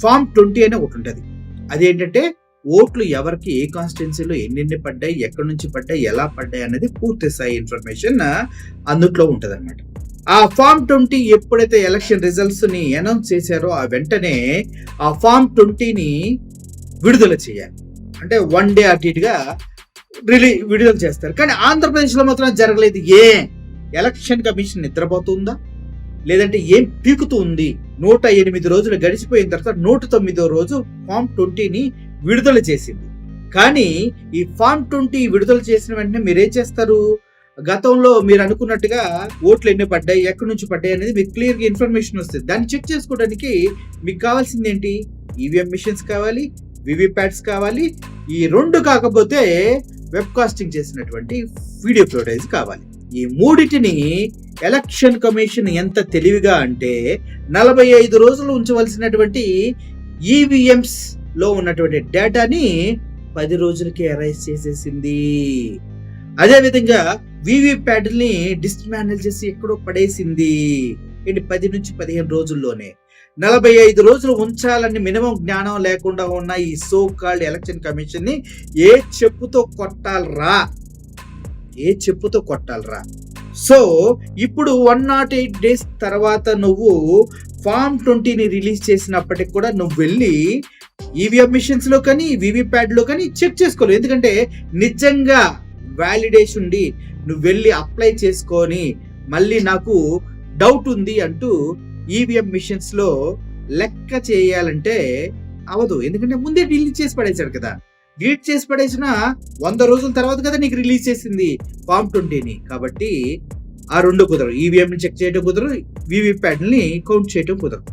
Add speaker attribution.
Speaker 1: Form 20 అని ఒకటి ఉంటుంది. అదేంటంటే ఓట్లు ఎవరికి ఏ కాన్స్టిట్యున్సీలో ఎన్నెన్ని పడ్డాయి, ఎక్కడి నుంచి పడ్డాయి, ఎలా పడ్డాయి అనేది పూర్తి స్థాయి ఇన్ఫర్మేషన్ అందుట్లో ఉంటుంది అనమాట. ఆ ఫామ్ 20 ఎప్పుడైతే ఎలక్షన్ రిజల్ట్స్ ని అనౌన్స్ చేశారో ఆ వెంటనే ఆ ఫామ్ 20ని విడుదల చేయాలి. అంటే 1 డే అటు ఇటుగా విడుదల చేస్తారు. కానీ ఆంధ్రప్రదేశ్లో మాత్రం జరగలేదు. ఎలక్షన్ కమిషన్ నిద్రపోతుందా, లేదంటే ఏం పీకుతూ ఉంది? 108 రోజులు గడిచిపోయిన తర్వాత 109వ రోజు ఫామ్ 20ని విడుదల చేసింది. కానీ ఈ ఫామ్ 20 విడుదల చేసిన వెంటనే మీరేం చేస్తారు? గతంలో మీరు అనుకున్నట్టుగా ఓట్లు ఎన్ని పడ్డాయి, ఎక్కడి నుంచి పడ్డాయి అనేది మీకు క్లియర్గా ఇన్ఫర్మేషన్ వస్తుంది. దాన్ని చెక్ చేసుకోవడానికి మీకు కావాల్సింది ఏంటి? ఈవీఎం మిషన్స్ కావాలి, వివిప్యాట్స్ కావాలి. ఈ 2 కాకపోతే వెబ్ కాస్టింగ్ చేసినటువంటి వీడియో ఫుటేజ్ కావాలి. ఈ మూడిటిని ఎలక్షన్ కమిషన్ ఎంత తెలివిగా అంటే 45 రోజులు ఉంచవలసినటువంటి ఈవీఎంస్ లో ఉన్నటువంటి డేటాని 10 రోజులకే ఎరైజ్ చేసేసింది. అదేవిధంగా వివిప్యాట్ని డిస్మాండిల్ చేసి ఎక్కడో పడేసింది. 10 నుంచి 15 రోజుల్లోనే 45 రోజులు ఉంచాలని మినిమం జ్ఞానం లేకుండా ఉన్న ఈ సో కాల్డ్ ఎలక్షన్ కమిషన్ ని ఏ చెప్పుతో కొట్టాలరా? సో ఇప్పుడు 108 డేస్ తర్వాత నువ్వు ఫామ్ 20ని రిలీజ్ చేసినప్పటికి కూడా నువ్వు వెళ్ళి ఈవీఎం మిషన్స్ లో కానీ వివిప్యాట్ లో కానీ చెక్ చేసుకోలేదు. ఎందుకంటే నిజంగా వ్యాలిడేషన్ ఉండి నువ్వు వెళ్ళి అప్లై చేసుకొని మళ్ళీ నాకు డౌట్ ఉంది అంటూ ఈవీఎం మిషన్స్ లో లెక్క చేయాలంటే అవదు. ఎందుకంటే ముందే డిలీట్ చేసి పడేశాడు కదా. డిలీట్ చేసి పడేసిన 100 రోజుల తర్వాత కదా నీకు రిలీజ్ చేసింది ఫామ్ 20ని. కాబట్టి ఆ 2 కుదరదు. ఈవీఎం ని చెక్ చేయడం కుదరదు, వివిప్యాట్ ని కౌంట్ చేయడం కుదరదు.